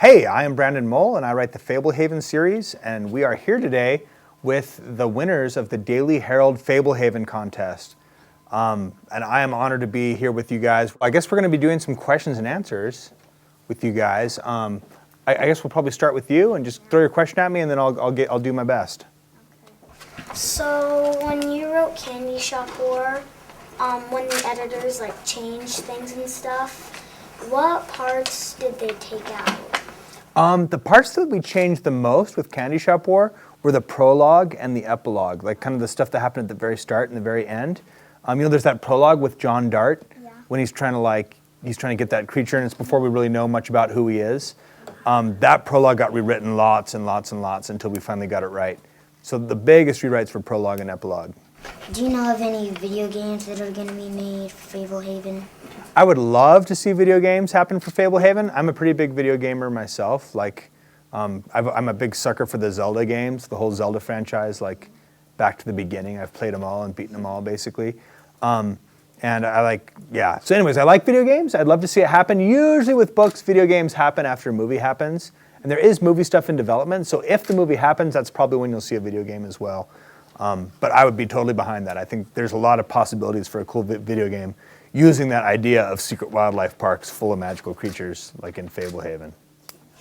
Hey, I am Brandon Mull, and I write the Fablehaven series, and we are here today with the winners of the Daily Herald Fablehaven contest. And I am honored to be here with you guys. I guess we're going to be doing some questions and answers with you guys. I guess we'll probably start with you and just throw your question at me, and then I'll do my best. Okay. So when you wrote Candy Shop War, when the editors changed things and stuff, what parts did they take out? The parts that we changed the most with Candy Shop War were the prologue and the epilogue, kind of the stuff that happened at the very start and the very end. There's that prologue with John Dart when he's trying to get that creature, and it's before we really know much about who he is. That prologue got rewritten lots and lots and lots until we finally got it right. So the biggest rewrites were prologue and epilogue. Do you know of any video games that are going to be made for Fablehaven? I would love to see video games happen for Fablehaven. I'm a pretty big video gamer myself. I'm a big sucker for the Zelda games, the whole Zelda franchise, back to the beginning. I've played them all and beaten them all, basically. And So anyways, I like video games. I'd love to see it happen. Usually with books, video games happen after a movie happens. And there is movie stuff in development, so if the movie happens, that's probably when you'll see a video game as well. But I would be totally behind that. I think there's a lot of possibilities for a cool video game using that idea of secret wildlife parks full of magical creatures like in Fablehaven.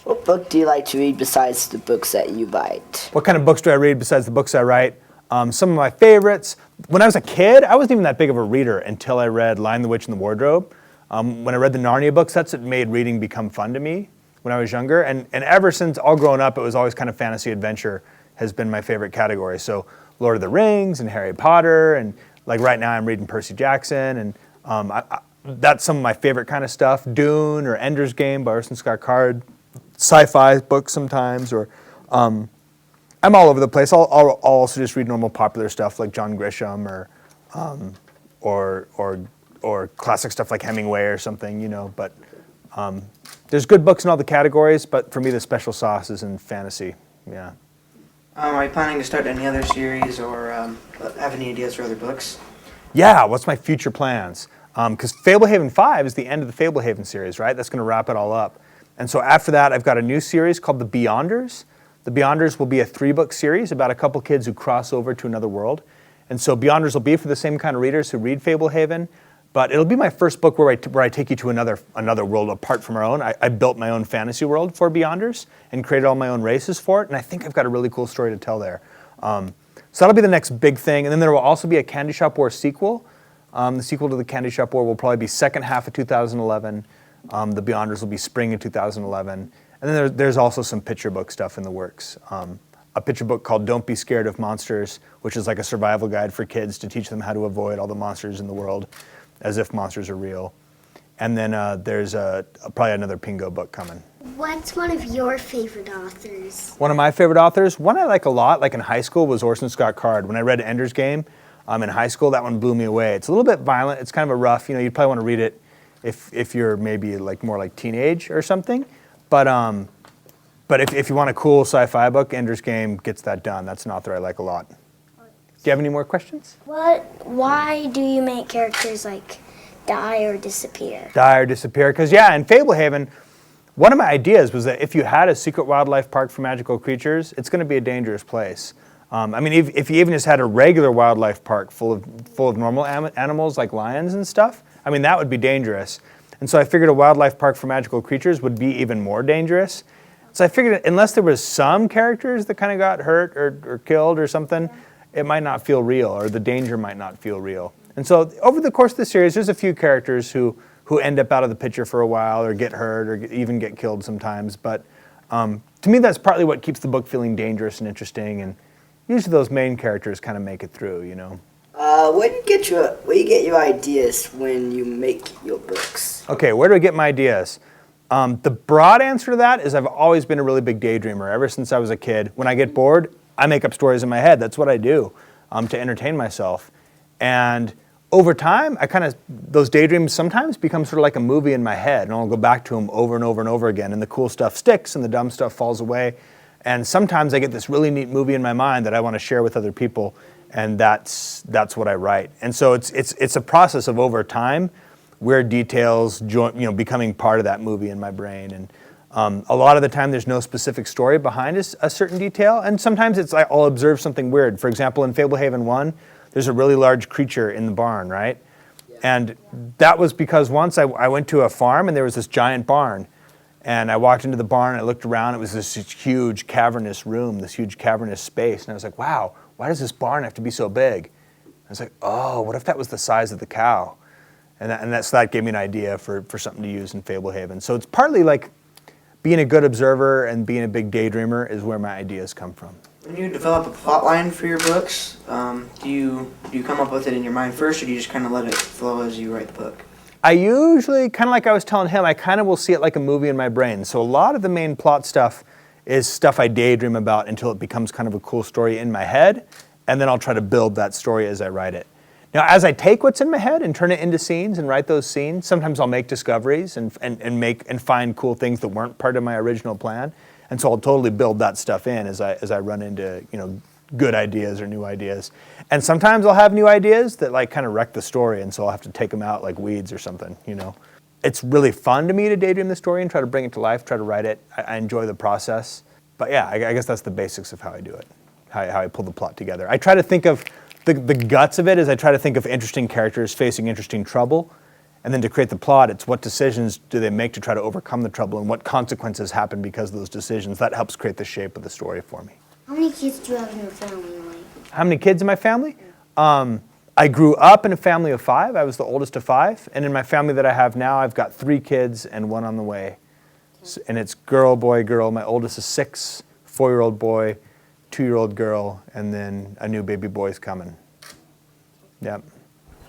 What book do you like to read besides the books that you write? What kind of books do I read besides the books I write? Some of my favorites. When I was a kid, I wasn't even that big of a reader until I read Lion, the Witch, and the Wardrobe. When I read the Narnia books, that's what made reading become fun to me when I was younger. And ever since all growing up, it was always kind of fantasy adventure has been my favorite category. So Lord of the Rings and Harry Potter, and right now I'm reading Percy Jackson, and that's some of my favorite kind of stuff. Dune or Ender's Game by Orson Scott Card, sci-fi books sometimes, or I'm all over the place. I'll also just read normal popular stuff like John Grisham or classic stuff like Hemingway or something, But there's good books in all the categories, but for me the special sauce is in fantasy, yeah. Are you planning to start any other series or have any ideas for other books? Yeah, what's my future plans? Because Fablehaven 5 is the end of the Fablehaven series, right? That's going to wrap it all up. And so after that, I've got a new series called The Beyonders. The Beyonders will be a 3-book series about a couple kids who cross over to another world. And so Beyonders will be for the same kind of readers who read Fablehaven, but it'll be my first book where I take you to another world apart from our own. I built my own fantasy world for Beyonders and created all my own races for it, and I think I've got a really cool story to tell there. So that'll be the next big thing. And then there will also be a Candy Shop War sequel. The sequel to the Candy Shop War will probably be second half of 2011. The Beyonders will be spring of 2011. And then there's also some picture book stuff in the works. A picture book called Don't Be Scared of Monsters, which is like a survival guide for kids to teach them how to avoid all the monsters in the world as if monsters are real. And then there's probably another Pingo book coming. What's one of your favorite authors? One of my favorite authors, one I like a lot, in high school, was Orson Scott Card. When I read Ender's Game in high school, that one blew me away. It's a little bit violent. It's kind of a rough, you'd probably want to read it if you're maybe more like teenage or something. But if you want a cool sci-fi book, Ender's Game gets that done. That's an author I like a lot. Do you have any more questions? Why do you make characters die or disappear? Die or disappear? Because in Fablehaven, one of my ideas was that if you had a secret wildlife park for magical creatures, it's going to be a dangerous place. If you even just had a regular wildlife park full of normal animals like lions and stuff, that would be dangerous. And so I figured a wildlife park for magical creatures would be even more dangerous. So I figured unless there was some characters that kind of got hurt or killed or something, it might not feel real, or the danger might not feel real. And so over the course of the series, there's a few characters who end up out of the picture for a while or get hurt or even get killed sometimes. But to me, that's partly what keeps the book feeling dangerous and interesting. And usually those main characters kind of make it through, Where do you get your ideas when you make your books? Okay, where do I get my ideas? The broad answer to that is I've always been a really big daydreamer ever since I was a kid. When I get bored, I make up stories in my head. That's what I do to entertain myself. And over time, those daydreams sometimes become sort of like a movie in my head, and I'll go back to them over and over and over again, and the cool stuff sticks and the dumb stuff falls away. And sometimes I get this really neat movie in my mind that I want to share with other people, and that's what I write. And so it's a process of over time, weird details becoming part of that movie in my brain. And A lot of the time there's no specific story behind a certain detail, and sometimes it's like I'll observe something weird. For example, in Fablehaven 1, there's a really large creature in the barn, right? And that was because once I went to a farm and there was this giant barn. And I walked into the barn and I looked around. It was this huge cavernous room, this huge cavernous space. And I was like, wow, why does this barn have to be so big? I was like, oh, what if that was the size of the cow? So that gave me an idea for something to use in Fablehaven. So it's partly like being a good observer and being a big daydreamer is where my ideas come from. When you develop a plot line for your books, do you come up with it in your mind first, or do you just kind of let it flow as you write the book? I usually, kind of like I was telling him, I kind of will see it like a movie in my brain. So a lot of the main plot stuff is stuff I daydream about until it becomes kind of a cool story in my head, and then I'll try to build that story as I write it. Now, as I take what's in my head and turn it into scenes and write those scenes, sometimes I'll make discoveries and find cool things that weren't part of my original plan. And so I'll totally build that stuff in as I run into, good ideas or new ideas. And sometimes I'll have new ideas that like kind of wreck the story, and so I'll have to take them out like weeds or something, It's really fun to me to daydream the story and try to bring it to life, try to write it. I enjoy the process. But yeah, I guess that's the basics of how I do it, how I pull the plot together. I try to think of the guts of it is I try to think of interesting characters facing interesting trouble. And then to create the plot, it's what decisions do they make to try to overcome the trouble and what consequences happen because of those decisions. That helps create the shape of the story for me. How many kids do you have in your family? How many kids in my family? I grew up in a family of 5. I was the oldest of 5. And in my family that I have now, I've got 3 kids and 1 on the way. And it's girl, boy, girl. My oldest is 6, 4-year-old boy, 2-year-old girl, and then a new baby boy's coming. Yep.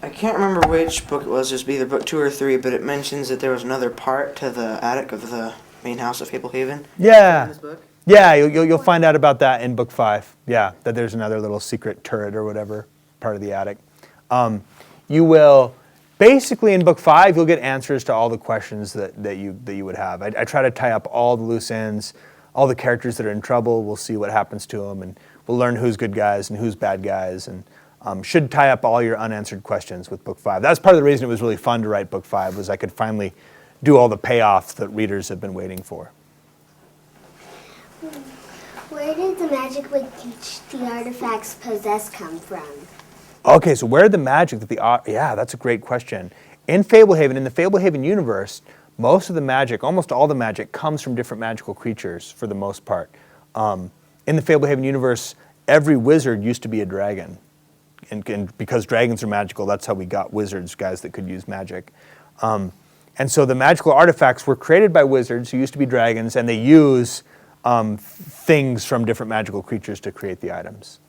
I can't remember which book it was, it was either book 2 or 3, but it mentions that there was another part to the attic of the main house of Fablehaven. Yeah. In this book? Yeah, you'll find out about that in book 5. Yeah, that there's another little secret turret or whatever, part of the attic. You will, basically in book 5, you'll get answers to all the questions that you would have. I try to tie up all the loose ends, all the characters that are in trouble. We'll see what happens to them, and we'll learn who's good guys and who's bad guys, and should tie up all your unanswered questions with book 5. That's part of the reason it was really fun to write book 5, was I could finally do all the payoffs that readers have been waiting for. Where did the magic which the artifacts possess come from? Okay, so where did the magic that yeah, that's a great question. In Fablehaven, in the Fablehaven universe, most of the magic, almost all the magic, comes from different magical creatures for the most part. In the Fablehaven universe, every wizard used to be a dragon. And because dragons are magical, that's how we got wizards, guys that could use magic. And so the magical artifacts were created by wizards who used to be dragons, and they use things from different magical creatures to create the items.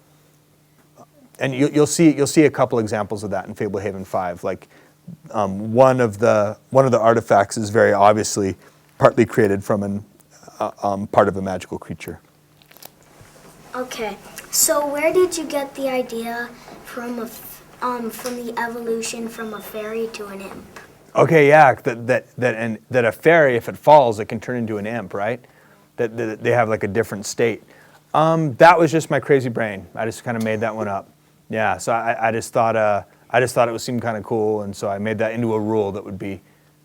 And you'll see a couple examples of that in Fablehaven 5. Like one of the artifacts is very obviously partly created from part of a magical creature. Okay, so where did you get the idea from the evolution from a fairy to an imp? Okay, yeah, that a fairy, if it falls, it can turn into an imp, right? That they have like a different state. That was just my crazy brain. I just kind of made that one up. Yeah, so I just thought it seemed kind of cool, and so I made that into a rule that would be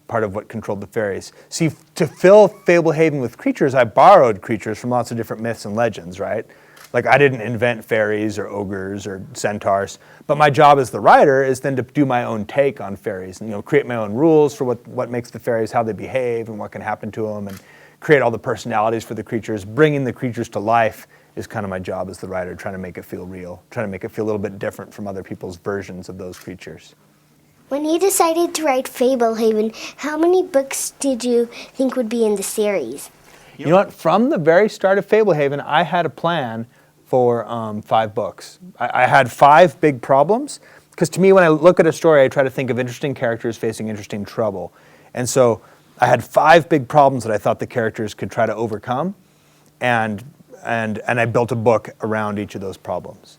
part of what controlled the fairies. See, to fill Fablehaven with creatures, I borrowed creatures from lots of different myths and legends, right? Like I didn't invent fairies or ogres or centaurs, but my job as the writer is then to do my own take on fairies and create my own rules for what makes the fairies, how they behave, and what can happen to them, and create all the personalities for the creatures. Bringing the creatures to life is kind of my job as the writer, trying to make it feel real, trying to make it feel a little bit different from other people's versions of those creatures. When you decided to write Fablehaven, how many books did you think would be in the series? You know what? From the very start of Fablehaven, I had a plan for 5 books. I had 5 big problems, because to me, when I look at a story, I try to think of interesting characters facing interesting trouble. And so I had 5 big problems that I thought the characters could try to overcome, and I built a book around each of those problems.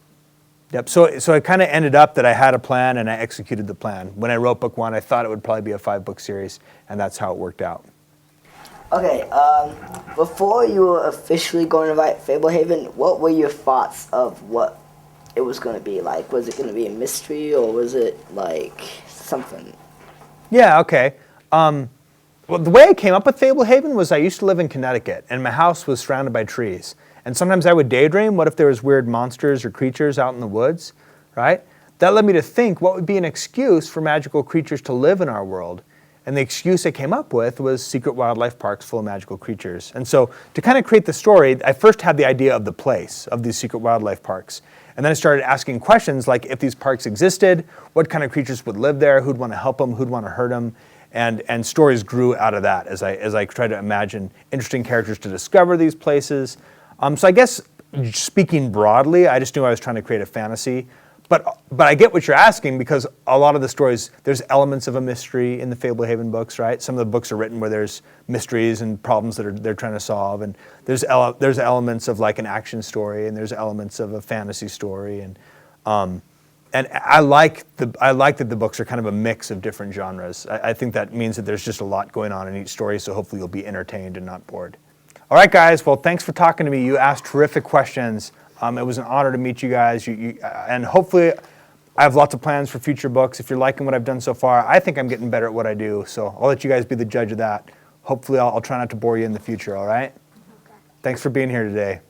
Yep. So it kind of ended up that I had a plan and I executed the plan. When I wrote book 1, I thought it would probably be a 5-book series, and that's how it worked out. Okay, before you were officially going to write Fablehaven, what were your thoughts of what it was going to be like? Was it going to be a mystery, or was it like something? Yeah, okay. Well, Well, the way I came up with Fablehaven was I used to live in Connecticut, and my house was surrounded by trees. And sometimes I would daydream, what if there was weird monsters or creatures out in the woods, right? That led me to think, what would be an excuse for magical creatures to live in our world? And the excuse I came up with was secret wildlife parks full of magical creatures. And so to kind of create the story, I first had the idea of the place, of these secret wildlife parks. And then I started asking questions like, if these parks existed, what kind of creatures would live there, who'd want to help them, who'd want to hurt them? And stories grew out of that as I tried to imagine interesting characters to discover these places. So I guess speaking broadly, I just knew I was trying to create a fantasy. But I get what you're asking, because a lot of the stories, there's elements of a mystery in the Fablehaven books, right? Some of the books are written where there's mysteries and problems that they're trying to solve, and there's elements of like an action story, and there's elements of a fantasy story, and I like that the books are kind of a mix of different genres. I think that means that there's just a lot going on in each story, so hopefully you'll be entertained and not bored. All right, guys. Well, thanks for talking to me. You asked terrific questions. It was an honor to meet you guys, and hopefully I have lots of plans for future books. If you're liking what I've done so far, I think I'm getting better at what I do, so I'll let you guys be the judge of that. Hopefully I'll try not to bore you in the future, all right? Okay. Thanks for being here today.